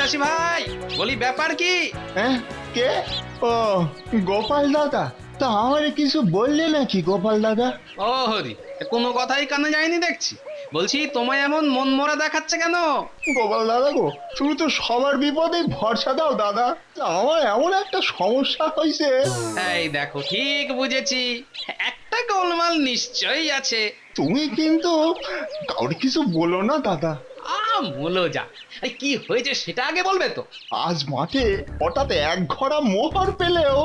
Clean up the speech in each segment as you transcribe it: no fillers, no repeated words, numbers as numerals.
চাষি ভাই, বলি ব্যাপার কি? হ্যাঁ, কে? ও, গোপাল দাদা। তা আমারে কিছু বললে নাকি গোপাল দাদা? ও হরি, কোনো কথাই কানে যায়নি দেখছি। বলছি তোমায় এমন মন মরা দেখাচ্ছে কেন? গোপাল দাদা গো, তুমি তো সবার বিপদে ভরসা দাও দাদা। তা আমার এমন একটা সমস্যা হয়েছে। এই দেখো, ঠিক বুঝেছি, একটা গোলমাল নিশ্চয়ই আছে। তুমি কিন্তু কাউকে কিছু বলো না দাদা। বলো যা, এই কি হয়েছে সেটা আগে বলবে তো। আজ মাঠে হঠাৎ এক ঘোড়া মোহর পেলেও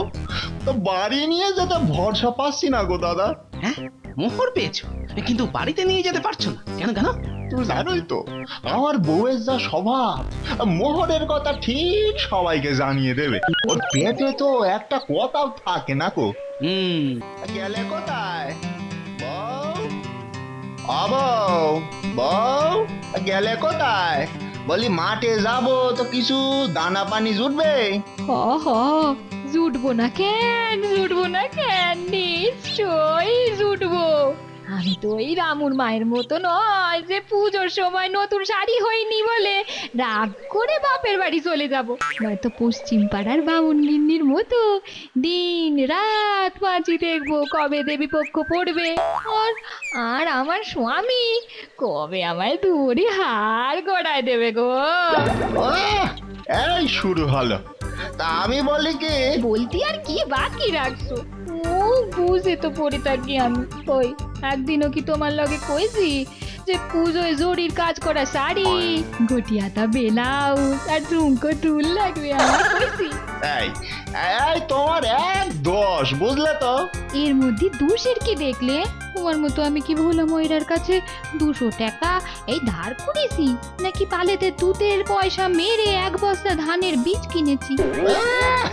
তো বাড়ি নিয়ে যেতে ভরসা পাচ্ছি না গো দাদা। হ্যাঁ, মোহর পেয়েছো, কিন্তু বাড়িতে নিয়ে যেতে পারছো না কেন কেন? তুমি জানোই তো আমার বউয়ের যা স্বভাব, মোহরের কথা ঠিক সবাইকে জানিয়ে দেবে। ওর পেটে তো একটা কথাও থাকে না গো। হুম। গেলে কোথায় বউ? বউ, বউ, গেলে কোথায়? বলি মাঠে যাবো তো কিছু দানা পানি জুটবে। হ হ, জুটবো না কেন, জুটবো না কেন, নিশ্চয়ই জুটবো। আমি তো ওই রামুর মায়ের মতো নয় যে পুজোর সময় নতুন শাড়ি হয়নি বলে রাগ করে বাপের বাড়ি চলে যাব। নয়তো পশ্চিম পাড়ার বামুন গিন্নির মতো দিন রাত পাঁচি দেখবো কবে দেবী পক্ষ পড়বে। আর আর আমার স্বামী কবে আমায় ধরে হাড় গড়ায় দেবে গো। আহ, এই শুরু হলো। তা আমি বলি কি, বলতি আর কি বাকি রাখছো? ও বুঝে তো পড়ে থাকি আমি। ওই একদিনও কি তোমার লগে কইছি যে পুজোয় জরির কাজ করা শাড়ি, গটিয়াতা ব্লাউজ আর ঝুমকো টুল লাগবে, আমি কইছি? এই এই তোমার এক দোষ বুঝলে তো। এর মধ্যে দোষের কি দেখলে? তোমার মতো আমি কি ভোলা ময়রার কাছে 200 টাকা এই ধার করেছি, নাকি পালেতে দুধের পয়সা মেরে এক বস্তা ধানের বীজ কিনেছি? আহ,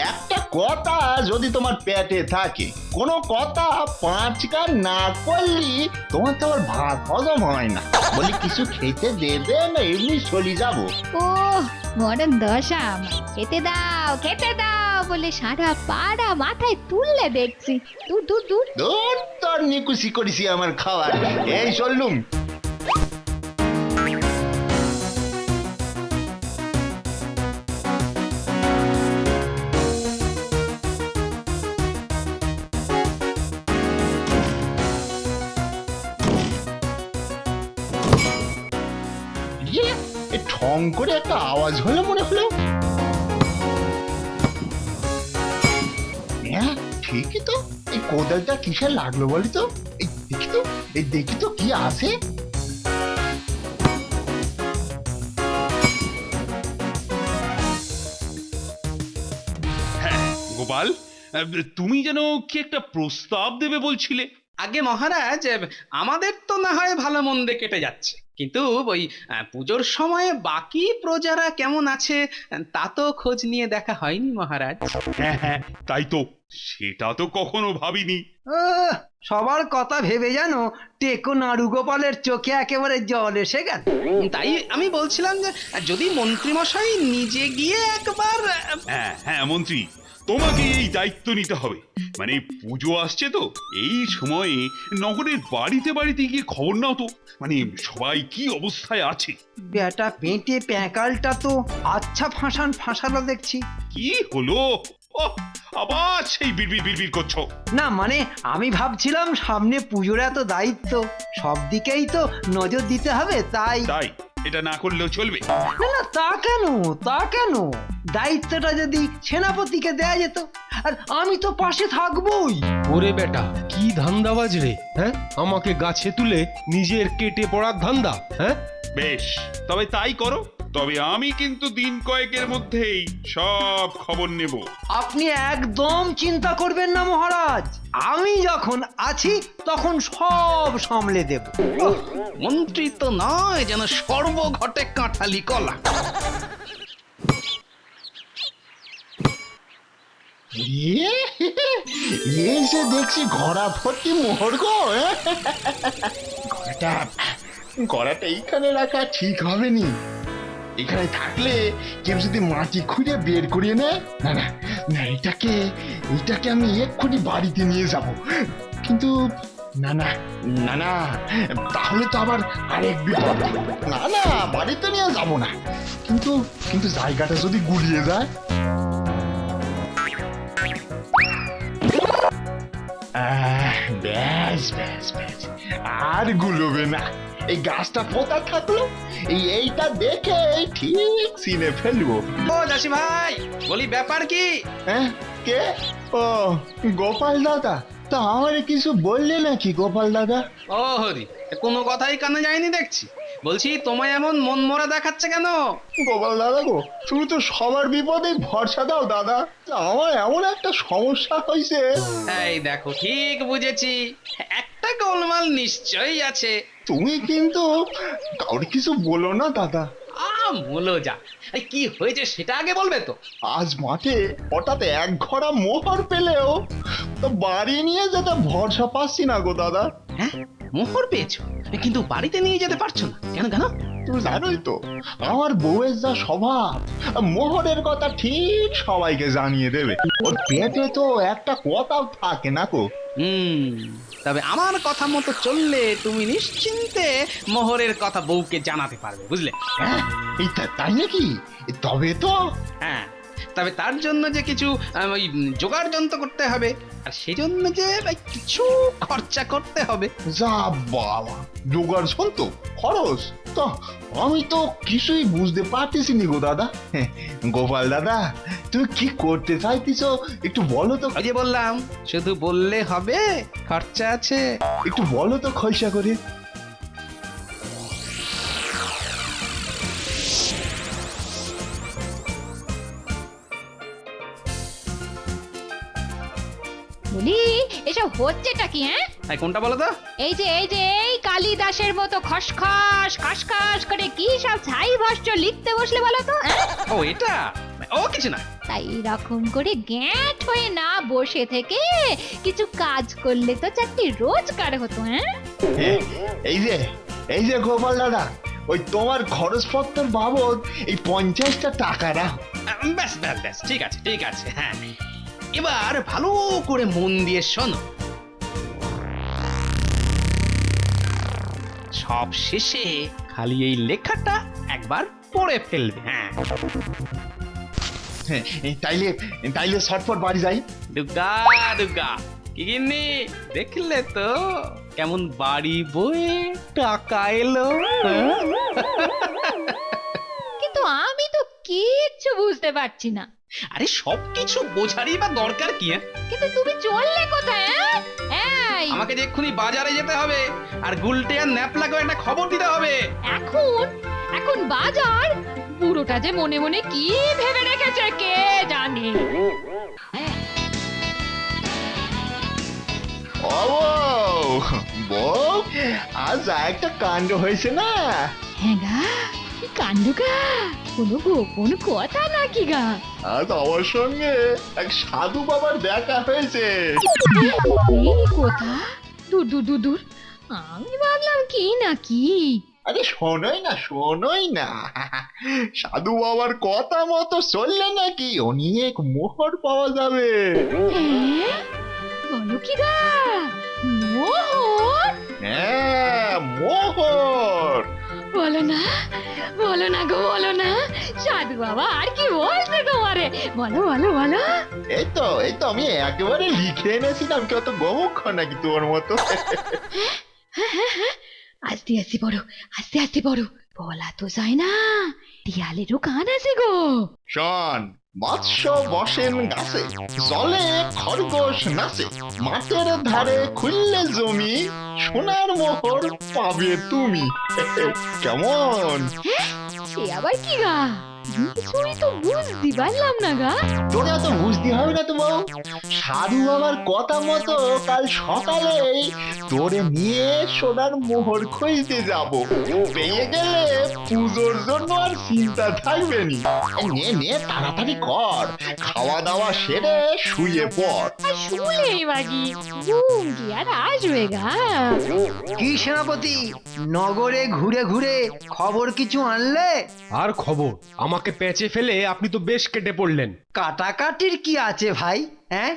একটা কথা যদি তোমার পেটে থাকে, কোনো কথা পাঁচকার না করলি তোমার তো আবার ভাত হজম হয় না। বলি কিছু খেতে দেবে না এমনি চলে যাবো। ও মরণ দশা আমার, খেতে দাও বলে সারা পাড়া মাথায় তুললে দেখছি। দূর দূর দূর। দূর তোর নিকুচি করেছি আমার খাবার। এই চললুম। ইয়ে, এ ঠং করে একটা আওয়াজ হলো মনে হলো। হ্যাঁ, ঠিকই তো। এই কোদালটা কিসে লাগলো বলি তো? এই দেখি তো, এই দেখি তো কি আছে। গোপাল, তুমি যেন কি একটা প্রস্তাব দেবে বলছিলে। আগে মহারাজ, আমাদের তো না হয় ভালো মন্দে কেটে যাচ্ছে, কিন্তু ওই পুজোর সময় বাকি প্রজারা কেমন আছে তা তো খোঁজ নিয়ে দেখা হয়নি মহারাজ। হ্যাঁ হ্যাঁ, তাই তো, সেটা তো কখনো ভাবিনি। সবার কথা ভেবে জানো টেকো নাড়ু গোপালের চোখে একেবারে জল এসে গেল। তাই আমি বলছিলাম যে যদি মন্ত্রীমশাই নিজে গিয়ে একবার হ্যাঁ হ্যাঁ মন্ত্রী, তোমাকে এই দায়িত্ব নিতে হবে। মানে পুজো আসছে তো, এই সময়ে নগরের বাড়িতে বাড়িতে গিয়ে খবর নাও তো, মানে সবাই কি অবস্থায় আছে। বেটা পেটে প্যাকালটা তো আচ্ছা ফাঁসালো দেখছি। কি হলো? ওহ, আবার সেই বিড়বিড় বিড়বিড় করছো। না মানে আমি ভাবছিলাম সামনে পুজোর এত দায়িত্ব, সব দিকেই তো নজর দিতে হবে, তাই। তাই এটা না করলেও চলবে? না না, তা কেন দায়িত্বটা যদি সেনাপতিকে দেয়া যেত, আর আমি তো পাশে থাকবোই। ওরে বেটা, কি ধান্দাবাজ রে! হ্যাঁ, আমাকে গাছে তুলে নিজের কেটে পড়ার ধান্দা। হ্যাঁ, বেশ, তবে তাই করো। তবে আমি কিন্তু দিন কয়েকের মধ্যেই সব খবর নেব। আপনি একদম চিন্তা করবেন না মহারাজ, আমি যখন আছি তখন সব সামলে দেব। মন্ত্রী তো নয় যেন সর্বঘটে কাঁঠালি কলা। ইয়ে, এসে দেখছি ঘোড়া ভর্তি মোহর গো। ঘোড়াটা এইখানে রাখা ঠিক হবে নি। এখানে থাকলে কেউ যদি মাটি খুঁড়ে বের করিয়ে নেয়, না না না, এটাকে আমি এক্ষুনি বাড়িতে নিয়ে যাব। কিন্তু না না না না, তাহলে তো আবার আরেক বিপদ। না না, বাড়িতে নিয়ে যাব না, কিন্তু কিন্তু জায়গাটা যদি গুলিয়ে যায়। ব্যাস ব্যাস ব্যাস, আর গুলোবে না। এই গাছটা পোতা থাকলো, এইটা দেখে ঠিক চিনে ফেলবো। ও চাষি ভাই, বলি ব্যাপার কি? হ্যাঁ, কে? ও, গোপাল দাদা। তা আমার কিছু বললে নাকি গোপাল দাদা? ও হরি, কোনো কথাই কানে যায়নি দেখছি। বলছি তোমায় এমন মন মরা দেখাচ্ছে কেন? গোপাল দাদা গো, তুমি তো সবার বিপদে ভরসা দাও দাদা। তা আমার এমন একটা সমস্যা হয়েছে। এই দেখো, ঠিক বুঝেছি, একটা গোলমাল নিশ্চয়ই আছে। তুমি কিন্তু কাউকে কিছু বলো না দাদা। বলো যা, এই কি হয়েছে সেটা আগে বলবে তো। আজ মাঠে হঠাৎ এক ঘোড়া মোহর পেলেও তো বাড়ি নিয়ে যেতে ভরসা পাচ্ছি না গো দাদা। হ্যাঁ, মোহর পেয়েছো, কিন্তু বাড়িতে নিয়ে যেতে পারছো না কেন? কেন? তুমি জানোই তো আমার বউয়ের যা স্বভাব, মোহরের কথা ঠিক সবাইকে জানিয়ে দেবে। ওর পেটে তো একটা কথাও থাকে না গো। তবে আমার কথা মতো চললে তুমি নিশ্চিন্তে মোহরের কথা বউকে জানাতে পারবে, বুঝলে? হ্যাঁ, তাই নাকি? তবে তো। হ্যাঁ, তবে তার জন্য যে কিছু ওই জোগাড় যন্ত্র করতে হবে, আর সেই জন্য যে কিছু খরচা করতে হবে। যা বাবা, জোগাড় তো খরচ তো আমি তো কিছুই বুঝতে পারতেছি নি গো দাদা। গোপাল দাদা, তুমি কি করতে চাইতেছো একটু বলো তো। ওই যে বললাম, শুধু বললে হবে, খরচা আছে। একটু বলো তো খলসা করে। বলি এসব হচ্ছেটা কি? হ্যাঁ, তাই কোনটা বলো তো? এই যে এই কালিদাসের মতো খসখস খসখস করে কি সব ছাই ভাষ্য লিখতে বসলে বলো তো? হ্যাঁ? ও এটা, ও কিছু না। তাই এরকম করে গ্যাঁট হয়ে না বসে থেকে কিছু কাজ করলে তো চারটি রোজগার হতো। হ্যাঁ, এই যে গোপাল দাদা, ওই তোমার খরচপত্র বাবদ এই 50টা টাকা রাখ। ব্যাস ব্যাস ব্যাস, ঠিক আছে ঠিক আছে। হ্যাঁ, এবার ভালো করে মন দিয়ে শোনো। সব শেষে খালি এই লেখাটা একবার পড়ে ফেলবে। হ্যাঁ, তাইলে ছটফট বাড়ি যাই। দুর্গা দুর্গা, কি গিন্নি, দেখলে তো কেমন বাড়ি বয়ে টাকা এলো? হ্যাঁ? কিন্তু আমি তো কিচ্ছু বুঝতে পারছি না। আরে সবকিছু বোঝারই বা দরকার কি? কিন্তু তুমি চললে কোথায়? এই আমাকে যে এক্ষুনি বাজারে যেতে হবে, আর গুলটে আর ন্যাপলাকে একটা খবর দিতে হবে। এখন বাজার? পুরোটা যে মনে মনে কি ভেবে রেখেছে কে জানে। ও বউ, আজ একটা কাণ্ড হয়েছে না? হ্যাঁ গা, কি কাণ্ড গা, কোনো গোপন কথা নাকি গা? আজ আমার সঙ্গে এক সাধু বাবার দেখা হয়েছে। এই কথা? দূর দূর দূর দূর, আমি ভাবলাম কি নাকি। আরে শোনোই না, সাধু বাবার কথা মতো চললে নাকি অনেক মোহর পাওয়া যাবে। হ্যাঁ? বলো কি গা, মোহর? হ্যাঁ, মোহর। বলো না গো, বলো না। সাধু বাবা আর কি বলছে তোমারে? বলো বলো বলো। এই তো আমি একেবারে লিখে এনেছিলাম, কত গোমুখ নাকি তোর মতো। আস্তে আস্তে পড়ো, বলা তো যায় না, দেয়ালেরও কান আছে গো। শোন, মৎস্য বসেন গাছে, জলে খরগোশ নাচে, মাঠের ধারে খুললে জমি, সোনার মোহর পাবে তুমি। কেমন? সে আবার কি গা? কিছুই তো বুঝতে পারলাম না গা। তোরা তো বুঝতে হবে না তো বউ। সাধু বাবার কথা মতো কাল সকালেই তোরে নিয়ে সোনার মোহর খুঁজতে যাব। পেয়ে গেলে পুজোর জন্য আর চিন্তা থাকবে নে নে, তাড়াতাড়ি কর, খাওয়া দাওয়া সেরে শুয়ে পড়। আর শুলেই বাগি ঘুম কি আর আসবে গা? কি সেনাপতি, নগরে ঘুরে ঘুরে খবর কিছু আনলে? আর খবর, আমাকে পেঁচে ফেলে আপনি তো বেশ কেটে পড়লেন। কাটাকাটির কি আছে ভাই? হ্যাঁ,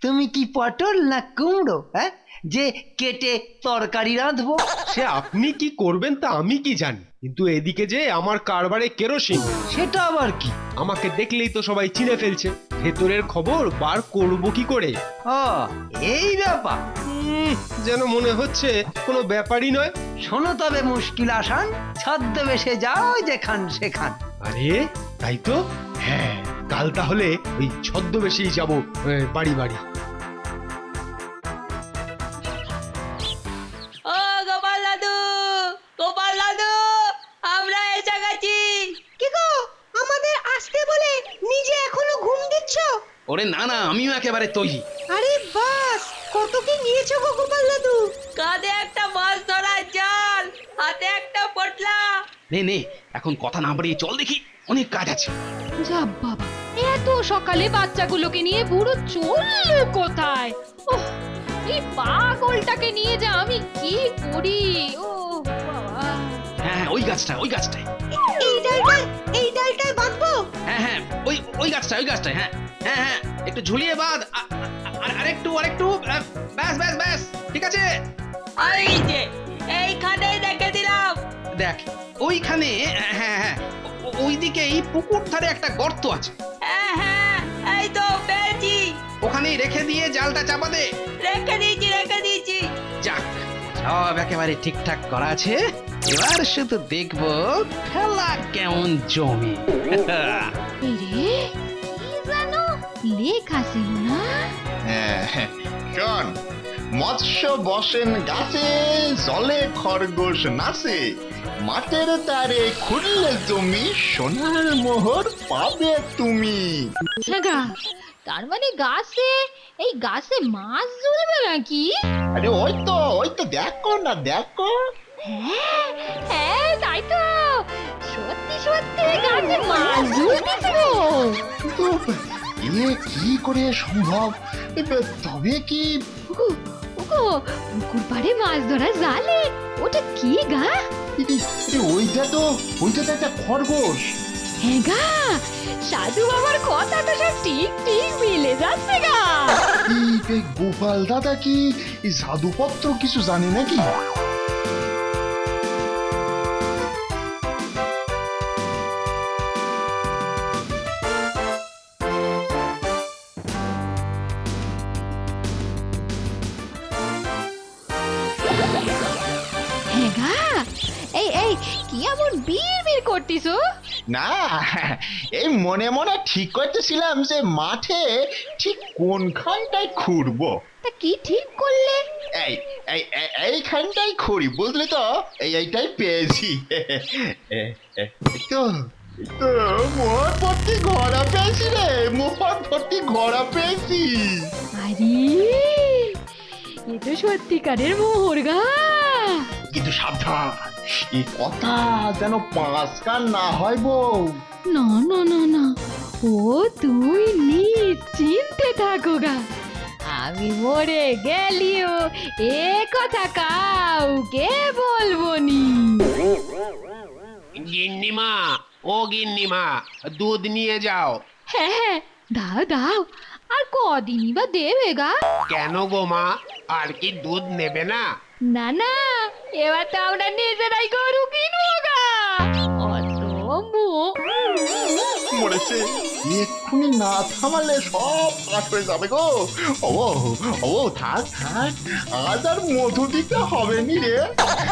তুমি কি পটল না কুমড়ো, হ্যাঁ, যে কেটে তরকারি রাঁধবো? সে আপনি কি করবেন তা আমি কি জানি, কিন্তু এদিকে যে আমার কারবারে কেরোসিন। সেটা আবার কি? আমাকে দেখলেই তো সবাই চিনে ফেলছে, ভেতরের খবর বার করব কি করে? ও, এই ব্যাপার। যেন মনে হচ্ছে কোনো ব্যাপারই নয়। শোনো তবে মুশকিল আসান, ছদ্মবেশে যাও যেখান সেখান। আরে তাই তো, হ্যাঁ, কাল তাহলে ওই ছদ্মবেশেই যাব বাড়ি বাড়ি। ও গোপাল দাদু, গোপাল দাদু, আমরা এসে গেছি। কি গো, আমাদের আসতে বলে নিজে এখনো ঘুম দিচ্ছ? ওরে না না, আমিও একেবারে তৈরি। আরে বাস, কত কি নিয়েছো গো গোপাল দাদু? কাঁধে একটা মাছ ধরার জাল, হাতে একটা পটলা। নে নে, এখন কথা না বাড়িয়ে চল দেখি, অনেক কাজ আছে। যা বাবা, এত সকালে বাচ্চাগুলোকে নিয়ে বুড়ো চললো কোথায়? ওহ, এই পাগলটাকে নিয়ে যা আমি কি করি? ও বাবা, হ্যাঁ হ্যাঁ, ওই গাছটায়, ওই গাছটায়। এই ডালটায় বাঁধবো? হ্যাঁ হ্যাঁ, ওই গাছটায়, ওই গাছটায়। হ্যাঁ হ্যাঁ হ্যাঁ, একটু ঝুলিয়ে বাঁধ। আরেকটু, ব্যাস ব্যাস ব্যাস, ঠিক আছে। এই যে, এইখানেই রেখে দিলাম। দেখ ওইখানে, হ্যাঁ হ্যাঁ, ওইদিকেই পুকুর ধারে একটা গর্ত আছে, হ্যাঁ হ্যাঁ, এই তো পেয়েছি। ওখানেই রেখে দিয়ে জালটা চাপা দে। রেখে দিয়েছি। যাক, সব একেবারে ঠিকঠাক করা আছে। এবার শুধু দেখবো খেলা কেমন জমে। এই রে, কি জানো লেখা ছিল না? হ্যাঁ, শোন, মৎস্য বসেন গাছে, জলে খরগোশ নাচে, মাঠের তারে খুললে জমি, সোনার মোহর পাবে তুমি। হ্যাঁ গা, তার মানে এই গাছে মাছ ঝুলবে নাকি? আরে ওই তো দেখো না, দেখো। হ্যাঁ হ্যাঁ, তাই তো, সত্যি সত্যি গাছে মাছ ঝুলতেছে গো। কিন্তু কি করে সম্ভব? তবে কি ওগো, ওগো, পুকুর পাড়ে মাছ ধরা জালে ওটা কি গা? ওইটা তো একটা খরগোশ। হ্যাঁ গা, সাধু বাবার কথা তো সব ঠিক ঠিক মিলে যাচ্ছে গা। এই গোপাল দাদা কি এই জাদুপত্র কিছু জানে নাকি? হ্যাঁ গা, এই কি এমন বিড়বিড় করতিছো? না, এই মনে মনে ঠিক করতেছিলাম যে মাঠে ঠিক কোনখানটায় খুঁড়বো। তা কি ঠিক করলে? এইখানটাই খুঁড়ি, বুঝলি তো? এইটাই পেয়েছি। তো মোহর ভর্তি ঘোড়া পেয়েছি রে, মোহর ভর্তি ঘোড়া পেয়েছি। আরে, এ তো সত্যিকারের মোহর গা। কিন্তু সাবধান, এই কথা যেন 5 কান না হয় বউ। না না না না, ও তুই নিশ্চিন্তে থাকো গা, আমি মরে গেলিও এ কথা কাউকে বলবো নি। গিন্নিমা, ও গিন্নিমা, দুধ নিয়ে যাও। হ্যাঁ হ্যাঁ, দাও দাও, আর কদিনই বা দেবে গা? কেন গো মা, আর কি দুধ নেবে না? না না, এবার তো আমরা নিজেরাই গরু কিনবো গা। অত মরেছে, এক্ষুনি না থামালে সব ফাঁস হয়ে যাবে গো। ও থাক, আজ আর মধু দিতে হবে নি রে,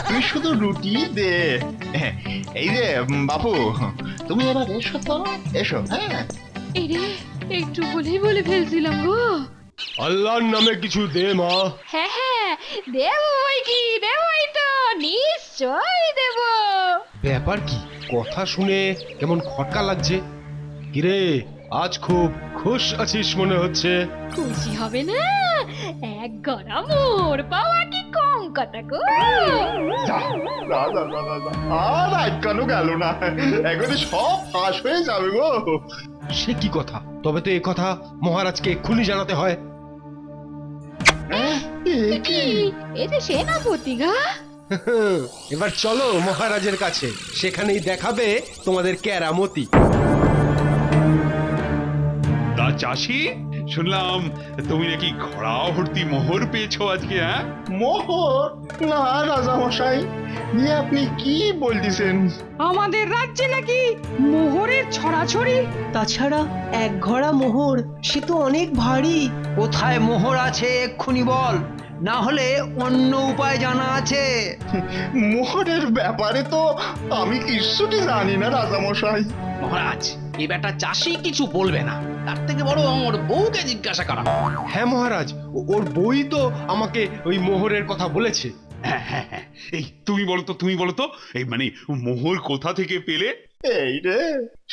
তুই শুধু রুটি দে। এই রে বাপু, তুমি এবার এসো তো, এসো। হ্যাঁ, এই রে, একটু বলে ফেলছিলাম গো। আল্লাহর নামে কিছু দে মা। হ্যাঁ হ্যাঁ, দেবই তো, নিশ্চয় দেব। ব্যাপার কি? কথা শুনে কেমন খটকা লাগছে। কিরে, আজ খুব খুশ আছিস মনে হচ্ছে। খুশি হবে না? এক গড়া মোর পাওয়া কি কম কথা গো। আর আটকানো গেল না, এখনই সব ফাঁস হয়ে যাবে গো। সে কি কথা? তবে তো এ কথা মহারাজকে এক্ষুনি জানাতে হয়। কি এই যে সেনাপতি গা। এবার চলো মহারাজের কাছে, সেখানেই দেখাবে তোমাদের কেরামতি। তা চাষি, শুনলাম তুমি নাকি ঘোড়া ভর্তি মোহর পেয়েছো আজকে, হ্যাঁ? মোহর? না রাজামশাই, নিয়ে আপনি কি বলতেছেন? আমাদের রাজ্যে নাকি মোহরের ছড়াছড়ি। তাছাড়া এক ঘোড়া মোহর সে তো অনেক ভারী। কোথায় মোহর আছে এক্ষুনি বল, না হলে অন্য উপায় জানা আছে। মোহরের ব্যাপারে তো আমি কিছুটি জানি না রাজামশাই। মহারাজ এই বেটা চাষি কিছু বলবে না, তার থেকে বড় ওর বউকে জিজ্ঞাসা করা। হ্যাঁ মহারাজ, ওর বই তো আমাকে ওই মোহরের কথা বলেছে। হ্যাঁ হ্যাঁ হ্যাঁ, এই তুমি বলো তো, তুমি বলো তো, এই মানে মোহর কোথা থেকে পেলে? এই রে,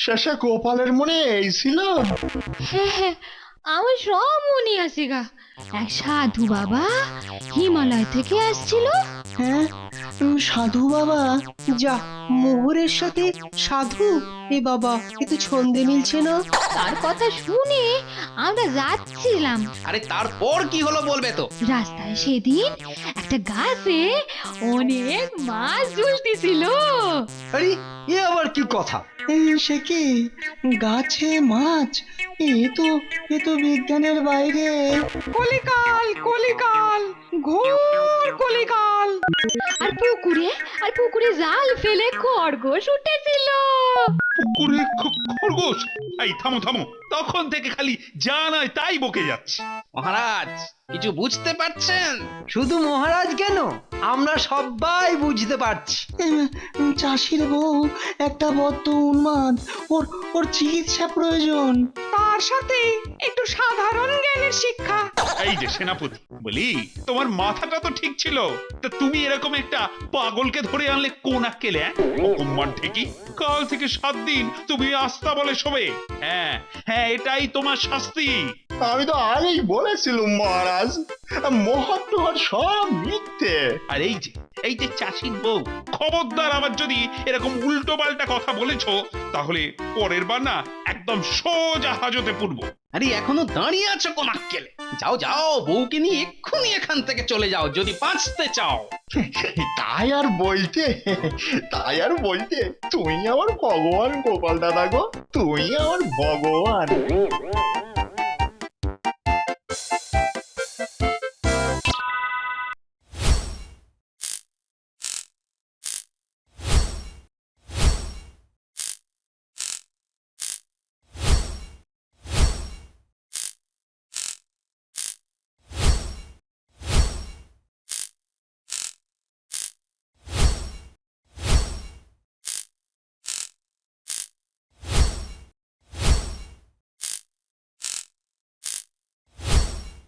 শেষে গোপালের মনে এই ছিল। হ্যাঁ, আমার সব মনে আছে গা। এক সাধু বাবা হিমালয় থেকে আসছিল। হ্যাঁ, সাধু বাবা? যা, মোহরের সাথে সাধু, এ বাবা এ তো ছন্দে মিলছে না। তার কথা শুনে আমরা যাচ্ছিলাম। আরে তারপর কি হলো বলবে তো? রাস্তায় সেদিন একটা গাছে অনেক মাছ ঝুলতেছিল। আরে এ আবার কি কথা? সে কি গাছে মাছ? এ তো বিজ্ঞানের বাইরে। কলিকাল কলিকাল, ঘোর কলিকাল। আর পুকুরে জাল ফেলে খরগোশ উঠেছিল। পুকুরে খরগোশ? এই থামো থামো, তখন থেকে খালি যা নয় তাই বকে যাচ্ছে। মহারাজ কিছু বুঝতে পারছেন? শুধু মহারাজ কেন, আমরা সবাই বুঝতে পারছি। চাষির বউ একটা বদ্ধ উন্মাদ, ওর চিকিৎসা প্রয়োজন। তার সাথে একটু সাধারণ জ্ঞানের শিক্ষা। এই যে সেনাপতি, বলি তোমার মাথাটা তো ঠিক ছিল, তা তুমি এরকম একটা পাগলকে ধরে আনলে কোন আক্কেলে? অকম্মার ঠিকই, কাল থেকে 7 দিন তুমি আস্তা বলে শোবে। হ্যাঁ হ্যাঁ, এটাই তোমার শাস্তি। আমি তো আগেই বলেছিলাম মহারাজ, মোহর টোহর সব মিথ্যে। আর এই যে চাষির বউ, খবরদার আবার যদি এরকম উল্টো পাল্টা কথা বলেছো, তাহলে পরের বার না একদম সোজা হাজতে পুরবো। আরে এখনো দাঁড়িয়ে আছো কোন আক্কেলে? যাও যাও, বউকে নিয়ে এক্ষুনি এখান থেকে চলে যাও যদি বাঁচতে চাও। তাই আর বলতে, তুই আমার ভগবান গোপাল দাদা গো, তুই আমার ভগবান।